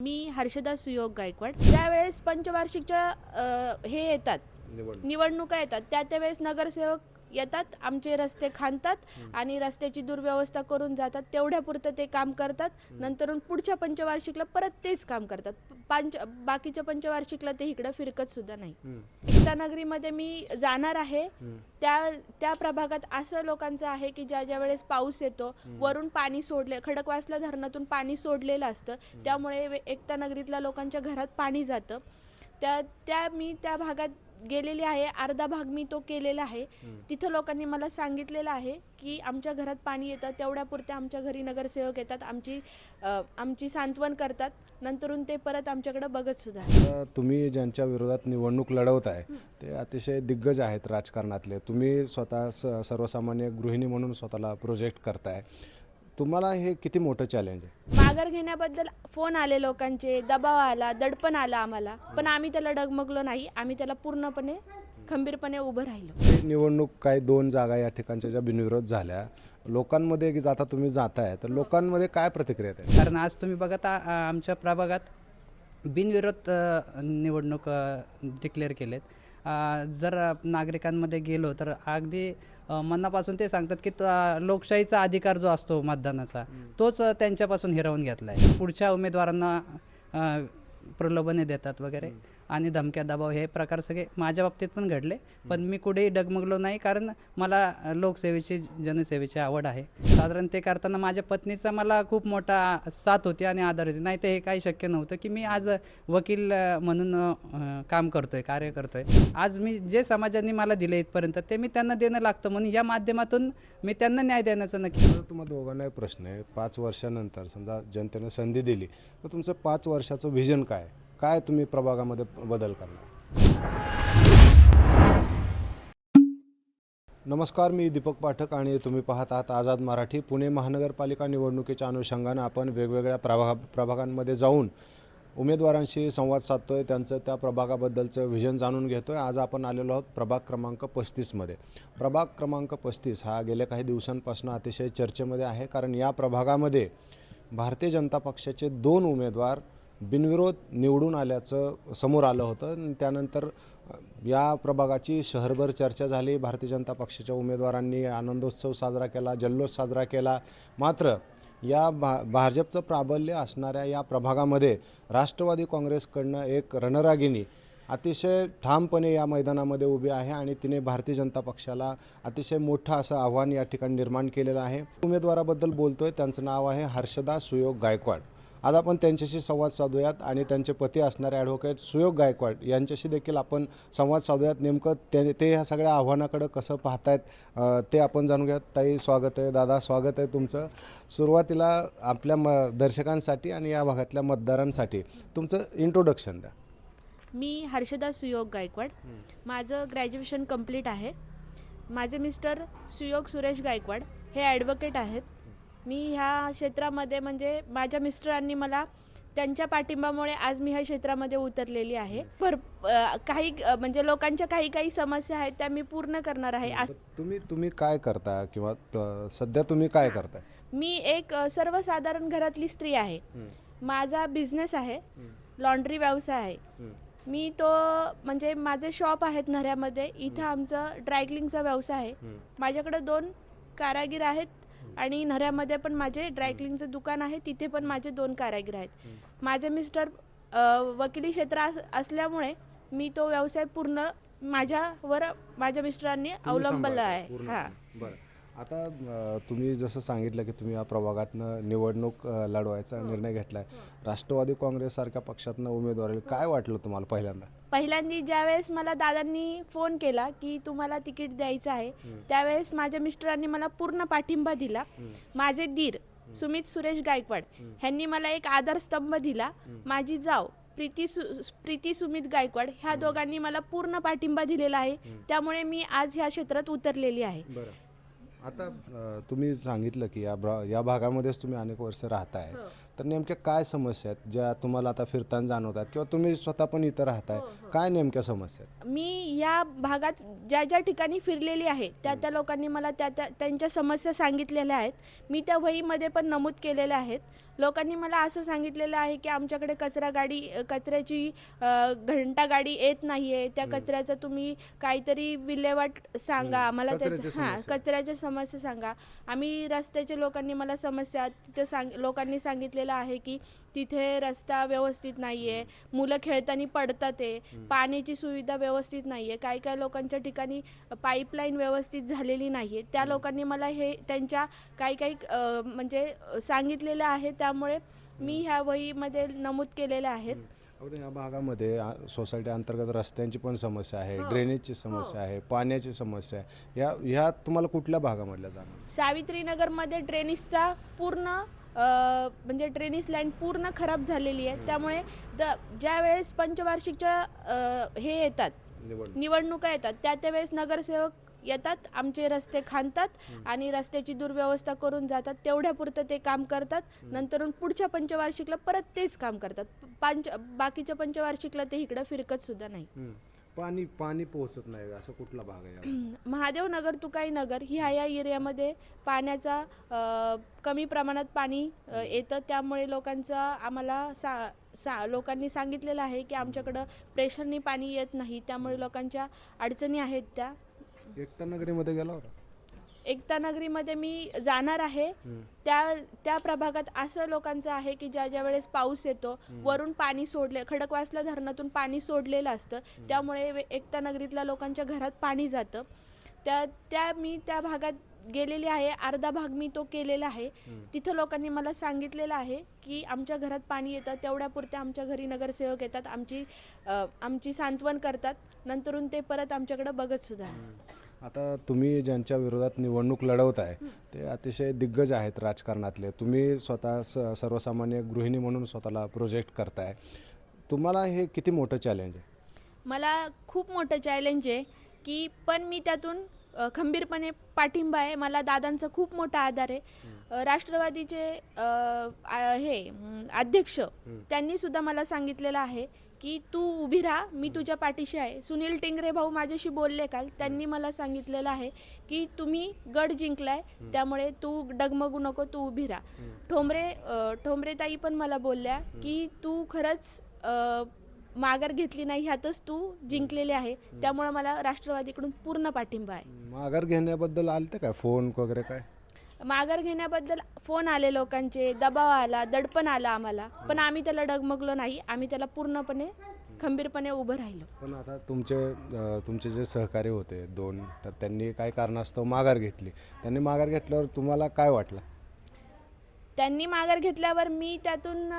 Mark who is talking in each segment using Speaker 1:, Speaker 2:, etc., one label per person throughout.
Speaker 1: मी हर्षदा सुयोग गायकवाड. ज्यावेळेस पंचवार्षिकच्या हे येतात निवडणुका येतात त्यावेळेस नगरसेवक येतात, आमचे रस्ते खणतात आणि रस्त्याची दुर्व्यवस्था करून जातात. तेवढ्यापुरतं ते काम करतात. नंतरून पुढच्या पंचवार्षिकला परत तेच काम करतात. बाकीच्या पंचवार्षिकला ते इकडं फिरकत सुद्धा नाही. एकता नगरीमध्ये मी जाणार आहे. त्या प्रभागात असं लोकांचं आहे की ज्या वेळेस पाऊस येतो वरून पाणी सोडले, खडकवासला धरणातून पाणी सोडलेलं असतं, त्यामुळे एकता नगरीतल्या लोकांच्या घरात पाणी जातं. मी त्या भागात गेलेली आहे. अर्धा भाग मी तो केलेला आहे. तिथं लोकांनी मला सांगितलेलं आहे की आमच्या घरात पाणी येतं, तेवढ्यापुरते आमच्या घरी नगरसेवक येतात, आमची सांत्वन करतात, नंतरून ते परत आमच्याकडे बघत सुद्धा.
Speaker 2: तुम्ही ज्यांच्या विरोधात निवडणूक लढवत आहे ते अतिशय दिग्गज आहेत राजकारणातले. तुम्ही स्वतः सर्वसामान्य गृहिणी म्हणून स्वतःला प्रोजेक्ट करताय. तुम्हाला हे किती मोठं चॅलेंज आहे?
Speaker 1: माघार घेण्याबद्दल फोन आले लोकांचे, दबाव आला, दडपण आलं आम्हाला, पण आम्ही त्याला डगमगलो नाही. आम्ही त्याला पूर्णपणे खंबीरपणे उभं राहिलो.
Speaker 2: निवडणूक काय 2 जागा या ठिकाणच्या ज्या बिनविरोध झाल्या, लोकांमध्ये की आता तुम्ही जाताय तर लोकांमध्ये काय प्रतिक्रिया आहे?
Speaker 3: कारण आज तुम्ही बघत आमच्या प्रभागात बिनविरोध निवडणूक डिक्लेअर केलेत. जर नागरिकांमध्ये गेलो तर अगदी मनापासून ते सांगतात की लोकशाहीचा अधिकार जो असतो मतदानाचा, तोच त्यांच्यापासून हिरावून घेतला आहे. पुढच्या उमेदवारांना प्रलोभने देतात वगैरे आणि धमक्या दबाव हे प्रकार सगळे माझ्या बाबतीत पण घडले. पण मी कुठेही डगमगलो नाही, कारण मला लोकसेवेची जनसेवेची आवड आहे. साधारण ते करताना माझ्या पत्नीचा मला खूप मोठा साथ होती आणि आधार होती. नाही तर हे काही शक्य नव्हतं की मी आज वकील म्हणून काम करतोय, कार्य करतोय. आज मी जे समाजाने मला दिले इथपर्यंत ते मी त्यांना देणं लागतं, म्हणून या माध्यमातून मी त्यांना न्याय देण्याचा नक्की.
Speaker 2: तुम्हाला दोघांनाही प्रश्न आहे. 5 वर्षानंतर समजा जनतेने संधी दिली तर तुमचं 5 वर्षाचं व्हिजन काय तुम्ही प्रभागामध्ये बदल करणार? नमस्कार, मी दीपक पाठक आणि तुम्ही पाहत आहात आझाद मराठी. पुणे महानगरपालिका निवडणुकीच्या अनुषंगानं आपण वेगवेगळ्या प्रभागांमध्ये जाऊन उमेदवारांशी संवाद साधतोय, त्यांचं त्या प्रभागाबद्दलचं व्हिजन जाणून घेतोय. आज आपण आलेलो आहोत प्रभाग क्रमांक 35मध्ये. प्रभाग क्रमांक 35 हा गेल्या काही दिवसांपासून अतिशय चर्चेमध्ये आहे, कारण या प्रभागामध्ये भारतीय जनता पक्षाचे 2 उमेदवार बिनविरोध निवडून आल्याचं समोर आलं होतं. त्यानंतर या प्रभागाची शहरभर चर्चा झाली. भारतीय जनता पक्षाच्या उमेदवारांनी आनंदोत्सव साजरा केला, जल्लोष साजरा केला. मात्र या भाजपचं प्राबल्य असणाऱ्या या प्रभागामध्ये राष्ट्रवादी काँग्रेसकडनं एक रणरागिणी अतिशय ठामपणे या मैदानामध्ये उभी आहे आणि तिने भारतीय जनता पक्षाला अतिशय मोठं असं आव्हान या ठिकाणी निर्माण केलेलं आहे. उमेदवाराबद्दल बोलतोय, त्यांचं नाव आहे हर्षदा सुयोग गायकवाड. आज आपण त्यांच्याशी संवाद साधूयात आणि त्यांचे पती असणारे ॲडव्होकेट सुयोग गायकवाड यांच्याशी देखील आपण संवाद साधूयात. नेमकं ते ह्या सगळ्या आव्हानाकडं कसं पाहतायत ते आपण जाणून घ्यात. ताई स्वागत आहे, दादा स्वागत आहे तुमचं. सुरुवातीला आपल्या दर्शकांसाठी आणि या भागातल्या मतदारांसाठी तुमचं इंट्रोडक्शन द्या.
Speaker 1: मी हर्षदा सुयोग गायकवाड. माझं ग्रॅज्युएशन कंप्लीट आहे. माझे मिस्टर सुयोग सुरेश गायकवाड हे ॲडव्होकेट आहेत. मी ह्या क्षेत्रामध्ये म्हणजे माझ्या मिस्टरांनी मला त्यांच्या पाठिंबामुळे आज मी ह्या क्षेत्रामध्ये उतरलेली आहे. काही म्हणजे लोकांच्या काही समस्या आहेत त्या मी पूर्ण करणार आहे.
Speaker 2: तुम्ही काय करता किंवा सध्या तुम्ही काय करताय?
Speaker 1: मी एक सर्वसाधारण घरातली स्त्री आहे. माझा बिझनेस आहे, लॉन्ड्री व्यवसाय आहे. मी तो म्हणजे माझे शॉप आहेत नऱ्यामध्ये. इथं आमचं ड्रायक्लिंगचा व्यवसाय आहे. माझ्याकडे 2 कारागीर आहेत आणि नऱ्यामध्ये पण माझे ड्रायक्लिंगचं दुकान आहे, तिथे पण माझे 2 कारागीर आहेत. माझे मिस्टर वकिली क्षेत्र असल्यामुळे मी तो व्यवसाय पूर्ण माझ्या मिस्टरांनी अवलंबला आहे. हां,
Speaker 2: बरं. आता तुम्ही जसं सांगितलं की तुम्ही या प्रभागातनं निवडणूक लढवायचा निर्णय घेतला आहे. राष्ट्रवादी काँग्रेससारख्या पक्षातनं उमेदवारी काय वाटलं तुम्हाला
Speaker 1: पहिल्यांदा ज्यावेळेस मला दादांनी फोन केला की तुम्हाला तिकीट द्यायचं आहे, त्यावेळेस माझ्या मिस्टरांनी मला पूर्ण पाठिंबा दिला. माझे दीर सुमित सुरेश गायकवाड ह्यांनी मला एक आधारस्तंभ दिला. माझी जाव प्रीती सुमित गायकवाड ह्या दोघांनी मला पूर्ण पाठिंबा दिलेला आहे. त्यामुळे मी आज ह्या क्षेत्रात उतरलेली आहे.
Speaker 2: आता तुम्ही सांगितलं की या भागामध्येच तुम्ही अनेक वर्ष राहताय, तर नेमक्या काय समस्या आहेत ज्या तुम्हाला आता फिरताना जाणवतात किंवा तुम्ही स्वतः पण इथं राहताय, काय नेमक्या समस्या आहेत?
Speaker 1: मी या भागात ज्या ज्या ठिकाणी फिरलेली आहे त्या लोकांनी मला त्यांच्या समस्या सांगितलेल्या आहेत. मी त्या वहीमध्ये पण नमूद केलेल्या आहेत. लोकांनी मला असं सांगितलेलं आहे की आमच्याकडे कचऱ्याची घंटा गाडी येत नाही आहे, त्या कचऱ्याचं तुम्ही काहीतरी विल्हेवाट सांगा आम्हाला, कचऱ्याच्या समस्या सांगा. आम्ही रस्त्याच्या लोकांनी मला समस्या तिथे लोकांनी सांगितलेलं आहे की तिथे रस्ता व्यवस्थित नाही आहे, मुलं खेळताना पडतात आहे, पाण्याची सुविधा व्यवस्थित नाही आहे, काही लोकांच्या ठिकाणी पाईपलाईन व्यवस्थित झालेली नाही आहे. त्या लोकांनी मला हे त्यांच्या काही म्हणजे सांगितलेलं आहे. त्यामुळे मी ह्या वहीमध्ये नमूद केलेल्या आहेत.
Speaker 2: या भागामध्ये सोसायटी अंतर्गत रस्त्यांची पण समस्या आहे, ड्रेनेजची समस्या आहे, पाण्याची समस्या आहे. ह्या तुम्हाला कुठल्या भागामधल्या जाणार?
Speaker 1: सावित्रीनगरमध्ये ड्रेनेजचा पूर्ण म्हणजे ड्रेनेज लाईन पूर्ण खराब झालेली आहे. त्यामुळे ज्या वेळेस पंचवार्षिकच्या हे येतात निवडणुका येतात त्यावेळेस नगरसेवक येतात, आमचे रस्ते खणतात आणि रस्त्याची दुर्व्यवस्था करून जातात. तेवढ्यापुरतं ते काम करतात. नंतर पुढच्या पंचवार्षिकला परत तेच काम करतात. बाकीच्या पंचवार्षिकला ते इकडं फिरकत सुद्धा नाही.
Speaker 2: पाणी पोहोचत नाही असं कुठला भाग आहे?
Speaker 1: महादेव नगर, तुकाई नगर ह्या एरियामध्ये पाण्याचा कमी प्रमाणात पाणी येतं. त्यामुळे लोकांचा आम्हाला लोकांनी सांगितलेलं आहे की आमच्याकडं प्रेशरनी पाणी येत नाही. त्यामुळे लोकांच्या अडचणी आहेत त्या.
Speaker 2: एकता नगरीमध्ये गेला होता?
Speaker 1: एकता नगरीमध्ये मी जाणार आहे. त्या प्रभागात असं लोकांचं आहे की ज्या वेळेस पाऊस येतो वरून पाणी खडकवासला धरणातून पाणी सोडलेलं असतं. त्यामुळे एकता नगरीतल्या लोकांच्या घरात पाणी जातं. मी त्या भागात गेलेली आहे. अर्धा भाग मी तो केलेला आहे. तिथं लोकांनी मला सांगितलेलं आहे की आमच्या घरात पाणी येतं, तेवढ्यापुरते आमच्या घरी नगरसेवक येतात, आमची सांत्वन करतात, नंतरून ते परत आमच्याकडे बघत सुद्धा.
Speaker 2: आता तुम्ही ज्यांच्या विरोधात निवडणूक लढवत आहे ते अतिशय दिग्गज आहेत राजकारणातले. तुम्ही स्वतः सर्वसामान्य गृहिणी म्हणून स्वतःला प्रोजेक्ट करताय. तुम्हाला हे किती मोठं चॅलेंज आहे?
Speaker 1: मला खूप मोठं चॅलेंज आहे की पण मी त्यातून खंबीरपणे पाठिंबा आहे. मला दादांचा खूप मोठा आधार आहे. राष्ट्रवादीचे अध्यक्ष त्यांनी सुद्धा मला सांगितलेलं आहे की तू उभी राहा, मी तुझ्या पाठीशी आहे. सुनील टिंगरे भाऊ माझ्याशी बोलले काल. त्यांनी मला सांगितलेलं आहे की तुम्ही गड जिंकलाय, त्यामुळे तू डगमगू नको, तू उभी राहा. ठोंबरे ताई पण मला बोलल्या की तू खरंच माघार घेतली नाही, ह्यातच तू जिंकलेले आहे. त्यामुळे मला राष्ट्रवादीकडून पूर्ण पाठिंबा आहे.
Speaker 2: माघार घेण्याबद्दल आले काय फोन वगैरे? काय
Speaker 1: माघार घेण्याबद्दल फोन आले लोकांचे, दबाव आला, दडपण आला आम्हाला, पण आम्ही त्याला डगमगलो नाही. आम्ही त्याला पूर्णपणे खंबीरपणे उभं राहिलो.
Speaker 2: पण आता तुमचे जे सहकारी होते दोन, तर त्यांनी काय कारणास्तव माघार घेतली. त्यांनी माघार घेतल्यावर तुम्हाला काय वाटलं?
Speaker 1: त्यांनी माघार घेतल्यावर मी त्यातून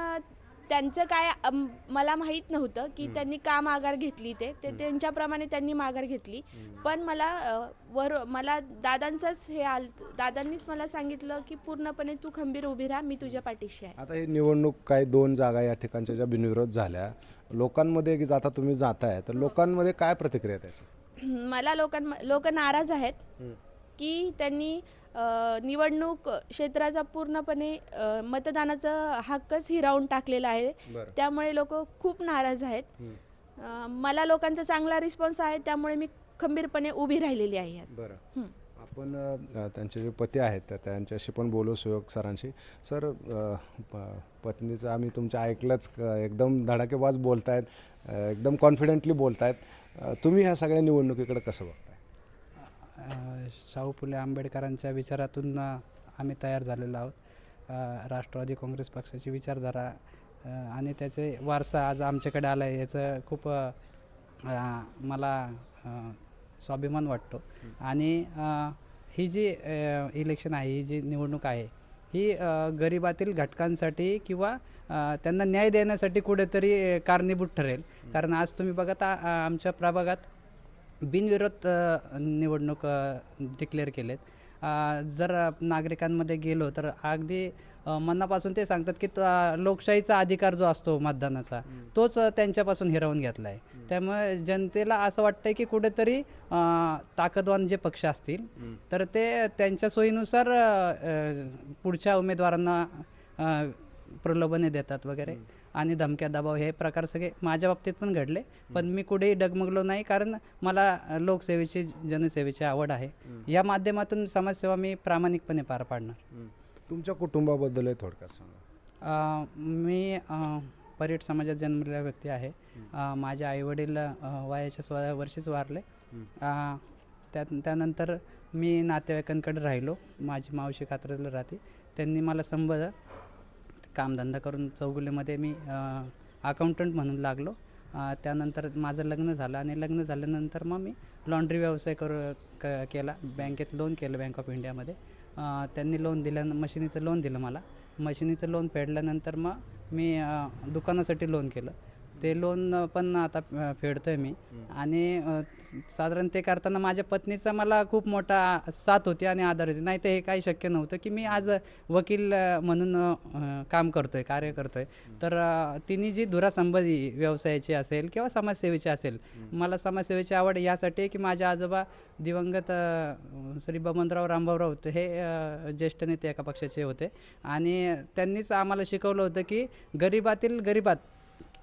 Speaker 1: त्यांचं काय मला माहीत नव्हतं की त्यांनी का माघार घेतली. ते त्यांच्याप्रमाणे त्यांनी माघार घेतली. पण मला दादांचंच दादांनीच मला सांगितलं की पूर्णपणे तू खंबीर उभी राहा, मी तुझ्या पाठीशी आहे.
Speaker 2: आता ही निवडणूक काय 2 जागा या ठिकाणच्या ज्या बिनविरोध झाल्या, लोकांमध्ये आता तुम्ही जाताय तर लोकांमध्ये काय प्रतिक्रिया त्याची?
Speaker 1: मला लोक नाराज आहेत की त्यांनी निवडणूक क्षेत्राचा पूर्णपणे मतदानाचा हक्कच हिरावून टाकलेला आहे. त्यामुळे लोक खूप नाराज आहेत. मला लोकांचा चांगला रिस्पॉन्स आहे, त्यामुळे मी खंबीरपणे उभी राहिलेली आहे.
Speaker 2: बरं, आपण त्यांचे जे पती आहेत तर त्यांच्याशी पण बोलू, सुयोग सरांशी. सर, पत्नीचं आम्ही तुमचं ऐकलंच, एकदम धडाकेबाज बोलतायत, एकदम कॉन्फिडेंटली बोलतायत. तुम्ही ह्या सगळ्या निवडणुकीकडे कसं बघताय?
Speaker 3: शाहू फुले आंबेडकरांच्या विचारातून आम्ही तयार झालेलो आहोत. राष्ट्रवादी काँग्रेस पक्षाची विचारधारा आणि त्याचे वारसा आज आमच्याकडे आला आहे, याचं खूप मला स्वाभिमान वाटतो. आणि ही जी इलेक्शन आहे, ही जी निवडणूक आहे, ही गरिबातील घटकांसाठी किंवा त्यांना न्याय देण्यासाठी कुठेतरी कारणीभूत ठरेल. कारण आज तुम्ही बघत आमच्या प्रभागात बिनविरोध निवडणूक डिक्लेअर केलेत. जर नागरिकांमध्ये गेलो तर अगदी मनापासून ते सांगतात की लोकशाहीचा अधिकार जो असतो मतदानाचा, तोच त्यांच्यापासून हिरावून घेतला आहे. त्यामुळे जनतेला असं वाटतं की कुठेतरी ताकदवान जे पक्ष असतील तर ते त्यांच्या सोयीनुसार पुढच्या उमेदवारांना प्रलोभने देतात वगैरे आणि धमक्या दबाव हे प्रकार सगळे माझ्या बाबतीत पण घडले. पण मी कुठेही डगमगलो नाही, कारण मला लोकसेवेची जनसेवेची आवड आहे. या माध्यमातून समाजसेवा मी प्रामाणिकपणे पार पाडणार.
Speaker 2: तुमच्या कुटुंबाबद्दल थोडक्यात सांगा.
Speaker 3: मी परीट समाजात जन्मलेला व्यक्ती आहे. माझे आईवडील वयाच्या 16 वर्षीच वारले. त्यानंतर मी नातेवाईकांकडे राहिलो. माझी मावशी कात्रजला राहते. त्यांनी मला संबंध कामधंदा करून चौगुलीमध्ये मी अकाउंटंट म्हणून लागलो. त्यानंतर माझं लग्न झालं आणि लग्न झाल्यानंतर मग मी लॉन्ड्री व्यवसाय केला. बँकेत लोन केलं, बँक ऑफ इंडियामध्ये. त्यांनी लोन दिलं, मशिनीचं लोन दिलं मला. मशिनीचं लोन फेडल्यानंतर मग मी दुकानासाठी लोन केलं. ते लोन पण आता फेडतो आहे मी. आणि साधारण ते करताना माझ्या पत्नीचा मला खूप मोठा साथ होती आणि आधार होती. नाही तर हे काही शक्य नव्हतं की मी आज वकील म्हणून काम करतो आहे, कार्य करतो आहे. तर तिने जी धुरासंबंधी व्यवसायाची असेल किंवा समाजसेवेची असेल, मला समाजसेवेची आवड यासाठी की माझे आजोबा दिवंगत श्री बबनराव रामभाऊराव हे ज्येष्ठ नेते एका पक्षाचे होते. आणि त्यांनीच आम्हाला शिकवलं होतं की गरीबातील गरीबात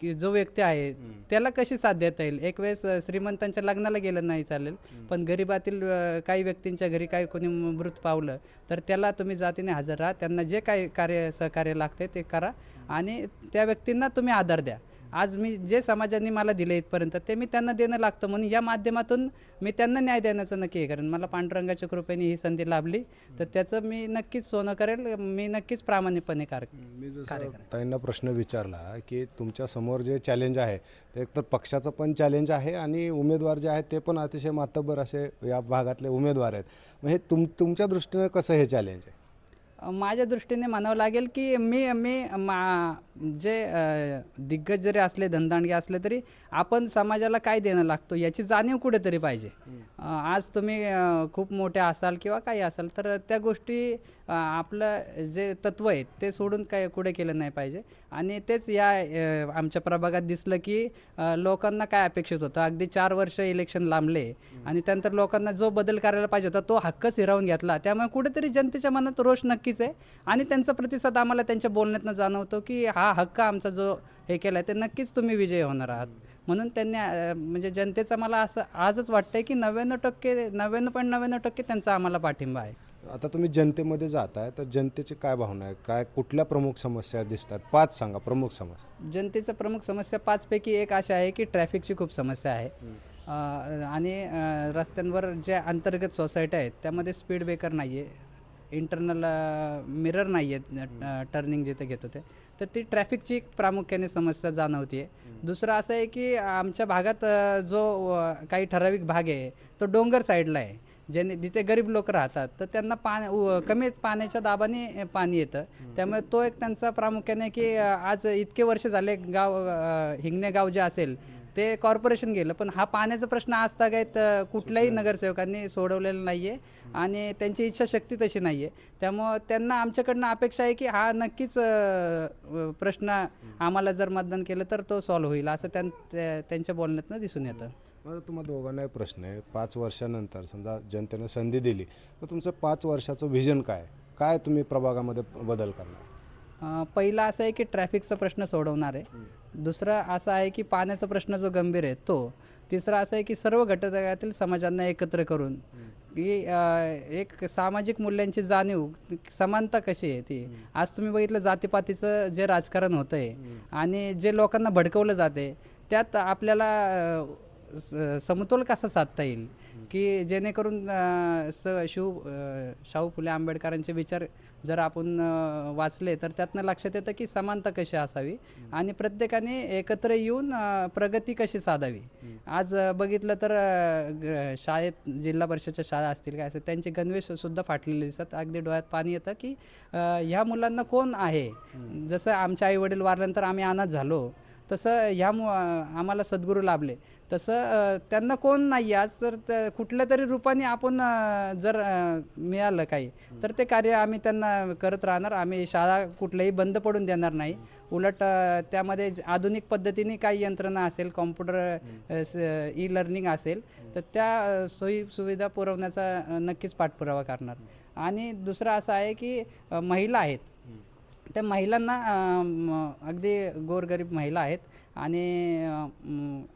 Speaker 3: की जो व्यक्ती आहे त्याला कशी साथ देता येईल. एक वेळेस श्रीमंतांच्या लग्नाला गेलं नाही चालेल, पण गरीबातील काही व्यक्तींच्या घरी काही कोणी मृत पावलं तर त्याला तुम्ही जातीने हजर राहा, त्यांना जे काही सहकार्य लागते ते करा आणि त्या व्यक्तींना तुम्ही आधार द्या. आज मी जे समाजाने मला दिले इथपर्यंत ते मी त्यांना देणं लागतं, म्हणून या माध्यमातून मी त्यांना न्याय देण्याचं नक्की आहे. कारण मला पांडुरंगाच्या कृपेने ही संधी लाभली तर त्याचं मी नक्कीच सोनं करेल. मी नक्कीच प्रामाणिकपणे
Speaker 2: मी जसं ताईंना प्रश्न विचारला की तुमच्या समोर जे चॅलेंज आहे ते एक तर पक्षाचं पण चॅलेंज आहे आणि उमेदवार जे आहेत ते पण अतिशय मातब्बर असे या भागातले उमेदवार आहेत. मग हे तुमच्या दृष्टीनं कसं हे चॅलेंज आहे?
Speaker 3: माझ्या दृष्टीने म्हणावं लागेल की मी जे दिग्गज जरी असले, धनदांडगे असले तरी आपण समाजाला काय देणं लागतो याची जाणीव कुठेतरी पाहिजे. आज तुम्ही खूप मोठे असाल किंवा काही असाल तर त्या गोष्टी आपलं जे तत्त्व आहे ते सोडून काय कुठे केलं नाही पाहिजे. आणि तेच या आमच्या प्रभागात दिसलं की लोकांना काय अपेक्षित होतं. अगदी 4 वर्ष इलेक्शन लांबले आणि त्यानंतर लोकांना जो बदल करायला पाहिजे होता तो हक्कच हिरावून घेतला. त्यामुळे कुठेतरी जनतेच्या मनात रोष नक्कीच आहे आणि त्यांचा प्रतिसाद आम्हाला त्यांच्या बोलण्यातनं जाणवतो की हा हक्क आमचा जो हे केला आहे ते नक्कीच तुम्ही विजयी होणार आहात. म्हणून त्यांनी म्हणजे जनतेचा मला असं आजच वाटतंय की 99.99% त्यांचा आम्हाला पाठिंबा आहे.
Speaker 2: आता तुम्ही जनतेमध्ये जाताय तर जनतेची काय भावना आहे, काय कुठल्या प्रमुख समस्या दिसतात? 5 सांगा प्रमुख समस्या.
Speaker 3: जनतेचं प्रमुख समस्या 5 पैकी एक अशी आहे की ट्रॅफिकची खूप समस्या आहे. आणि रस्त्यांवर ज्या अंतर्गत सोसायट्या आहेत त्यामध्ये स्पीड ब्रेकर नाही आहे, इंटरनल मिरर नाही आहेत टर्निंग जिथे घेतो ते. तर ती ट्रॅफिकची प्रामुख्याने समस्या जाणवते आहे. दुसरं असं आहे की आमच्या भागात जो काही ठराविक भाग आहे तो डोंगर साईडला आहे, जिथे गरीब लोक राहतात. तर त्यांना कमी पाण्याच्या दाबाने पाणी येतं. त्यामुळे तो एक त्यांचा प्रामुख्याने की आज इतके वर्ष झाले हिंगणे गाव जे असेल ते कॉर्पोरेशन गेलं, पण हा पाण्याचा प्रश्न आजतागायत कुठल्याही नगरसेवकांनी सोडवलेला नाही आहे आणि त्यांची इच्छाशक्ती तशी नाही आहे. त्यामुळं त्यांना आमच्याकडनं अपेक्षा आहे की हा नक्कीच प्रश्न आम्हाला जर मतदान केलं तर तो सॉल्व्ह होईल असं त्यांच्या बोलण्यातनं दिसून येतं.
Speaker 2: मला तुम्हाला दोघांनाही प्रश्न आहे. 5 वर्षानंतर समजा जनतेनं संधी दिली तर तुमचं 5 वर्षाचं व्हिजन काय तुम्ही प्रभागामध्ये बदल करणार?
Speaker 3: पहिला असं आहे की ट्रॅफिकचा प्रश्न सोडवणार आहे. दुसरा असा आहे की पाण्याचा प्रश्न जो गंभीर आहे तो. तिसरा असं आहे की सर्व घटकातील समाजांना एकत्र करून की एक सामाजिक मूल्यांची जाणीव, समानता कशी आहे ती. आज तुम्ही बघितलं जातीपातीचं जे राजकारण होतं आहे आणि जे लोकांना भडकवलं जाते त्यात आपल्याला समतोल कसा साधता येईल की जेणेकरून शाहू फुले आंबेडकरांचे विचार जर आपण वाचले तर त्यातनं लक्षात येतं की समानता कशी असावी आणि प्रत्येकाने एकत्र येऊन प्रगती कशी साधावी. आज बघितलं तर शाळेत जिल्हा परिषदच्या शाळा असतील काय असेल त्यांचे गणवेशसुद्धा फाटलेले दिसतात. अगदी डोळ्यात पाणी येतं की ह्या मुलांना कोण आहे. जसं आमच्या आईवडील वारल्यानंतर आम्ही अनाथ झालो तसं आम्हाला सद्गुरू लाभले तसं त्यांना कोण नाही. आज तर कुठल्या तरी रूपाने आपण जर मिळालं काही तर ते कार्य आम्ही त्यांना करत राहणार. आम्ही शाळा कुठल्याही बंद पडून देणार नाही. उलट त्यामध्ये आधुनिक पद्धतीने काही यंत्रणा असेल, कॉम्प्युटर ई लर्निंग असेल तर त्या सोयी सुविधा पुरवण्याचा नक्कीच पाठपुरावा करणार. आणि दुसरं असं आहे की महिला आहेत त्या महिलांना अगदी गोरगरीब महिला आहेत आणि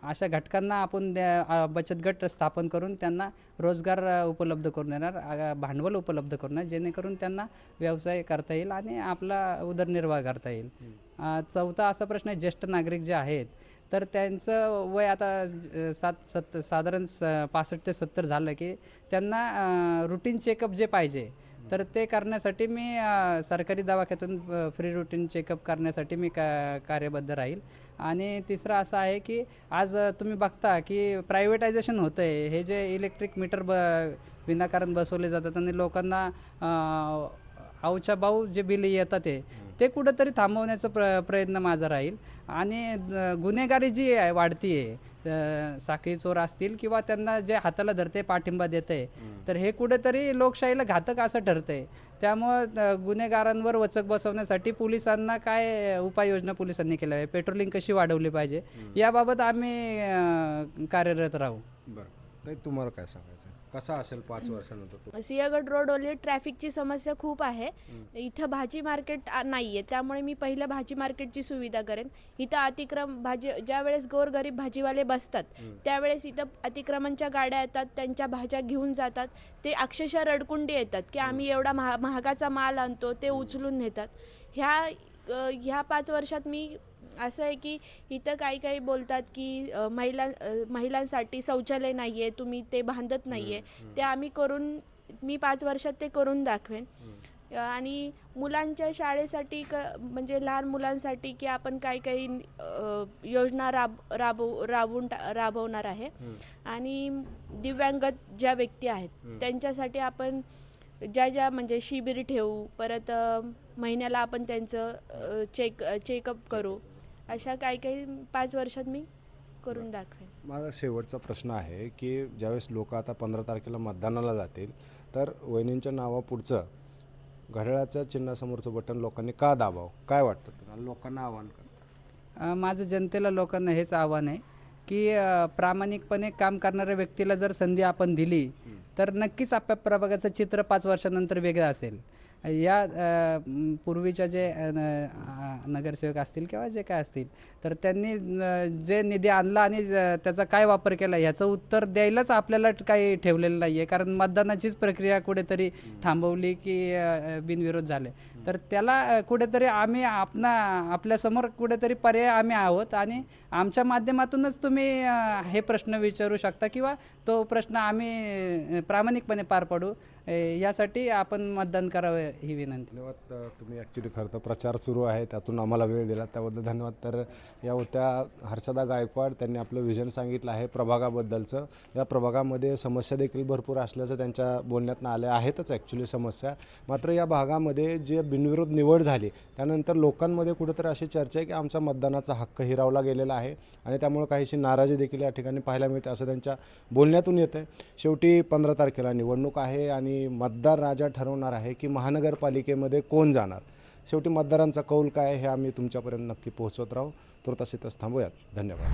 Speaker 3: अशा घटकांना आपण बचत गट स्थापन करून त्यांना रोजगार उपलब्ध करून देणार, भांडवल उपलब्ध करून जेणेकरून त्यांना व्यवसाय करता येईल आणि आपला उदरनिर्वाह करता येईल. चौथा असा प्रश्न आहे, ज्येष्ठ नागरिक जे आहेत तर त्यांचं वय आता साधारण 65 ते 70 झालं की त्यांना रुटीन चेकअप जे पाहिजे तर ते करण्यासाठी मी सरकारी दवाखान्यातून फ्री रुटीन चेकअप करण्यासाठी मी कार्यबद्ध राहील. आणि तिसरं असं आहे की आज तुम्ही बघता की प्रायव्हेटायझेशन होतं आहे, हे जे इलेक्ट्रिक मीटर विनाकारण बसवले जातात आणि लोकांना आऊच्या बाऊ जे बिल येतात ते कुठंतरी थांबवण्याचा प्रयत्न माझा राहील. आणि गुन्हेगारी जी आहे वाढती आहे, साखळी चोर असतील किंवा त्यांना जे हाताला धरते पाठिंबा देते तर हे कुठेतरी लोकशाहीला घातक असं ठरतंय. त्यामुळं गुन्हेगारांवर वचक बसवण्यासाठी पोलिसांना काय उपाययोजना पोलिसांनी केल्या आहे, पेट्रोलिंग कशी वाढवली पाहिजे याबाबत आम्ही कार्यरत राहू.
Speaker 2: बरं, ताई तुम्हाला काय सांगायचं, कसा असेल 5 वर्षानंतर?
Speaker 1: सिंहगड रोडवरली ट्रॅफिकची समस्या खूप आहे. इथं भाजी मार्केट नाही आहे, त्यामुळे मी पहिलं भाजी मार्केटची सुविधा करेन. इथं अतिक्रम ज्या वेळेस गोरगरीब भाजीवाले बसतात त्यावेळेस इथं अतिक्रमणच्या गाड्या येतात, त्यांच्या भाज्या घेऊन जातात. ते अक्षरशः रडकुंडी येतात की आम्ही एवढा महागाचा माल आणतो, ते उचलून नेतात. ह्या 5 वर्षात मी असं आहे की इथं काही बोलतात की महिलांसाठी शौचालय नाही आहे, तुम्ही ते बांधत नाही आहे. ते मी 5 वर्षात ते करून दाखवेन. आणि मुलांच्या शाळेसाठी म्हणजे लहान मुलांसाठी की आपण काही योजना राबवणार आहे. आणि दिव्यांग ज्या व्यक्ती आहेत त्यांच्यासाठी आपण ज्या म्हणजे शिबिर ठेवू, परत महिन्याला आपण त्यांचं चेकअप करू. अशा काही 5 वर्षात मी करून दाखवेन.
Speaker 2: माझा शेवटचा प्रश्न आहे की ज्यावेळेस लोक आता 15 तारखेला मतदानाला जातील तर वहिनींच्या नावापुढचं घड्याळाच्या चिन्हासमोरचं बटन लोकांनी का दाबावं, काय वाटतं तुम्हाला, लोकांना आव्हान करतं?
Speaker 3: माझं जनतेला लोकांना हेच आव्हान आहे की प्रामाणिकपणे काम करणाऱ्या व्यक्तीला जर संधी आपण दिली तर नक्कीच आपल्या प्रभागाचं चित्र 5 वर्षानंतर वेगळं असेल. या पूर्वीच्या जे नगरसेवक असतील किंवा जे काय असतील तर त्यांनी जे निधी आणला आणि त्याचा काय वापर केला ह्याचं उत्तर द्यायलाच आपल्याला काही ठेवलेलं नाही आहे. कारण मतदानाचीच प्रक्रिया कुठेतरी थांबवली की बिनविरोध झाले तर त्याला कुठेतरी आम्ही आपल्यासमोर कुठेतरी पर्याय आम्ही आहोत आणि आमच्या माध्यमातूनच तुम्ही हे प्रश्न विचारू शकता किंवा तो प्रश्न आम्ही प्रामाणिकपणे पार पाडू यासाठी आपण मतदान करावं ही विनंती.
Speaker 2: धन्यवाद. तुम्ही ॲक्च्युली खरं तर प्रचार सुरू आहे त्यातून आम्हाला वेळ दिला त्याबद्दल धन्यवाद. तर या होत्या हर्षदा गायकवाड, त्यांनी आपलं विजन सांगितलं आहे प्रभागाबद्दलचं. या प्रभागामध्ये समस्या देखील भरपूर असल्याचं त्यांच्या बोलण्यातनं आल्या आहेतच ॲक्च्युली समस्या. मात्र या भागामध्ये जे बिनविरोध निवड झाली त्यानंतर लोकांमध्ये कुठेतरी अशी चर्चा आहे की आमचा मतदानाचा हक्क हिरावला गेलेला आहे आणि त्यामुळे काहीशी नाराजी देखील या ठिकाणी पाहायला मिळते असं त्यांच्या बोलण्यातून येतं आहे. शेवटी 15 तारखेला निवडणूक आहे आणि मतदार राजा ठरवणार आहे की महानगरपालिकेमध्ये कोण जाणार. शेवटी मतदारांचा कौल काय हे आम्ही तुमच्यापर्यंत नक्की पोहोचवत राहू. तुर्तास इथंच थांबूयात. धन्यवाद.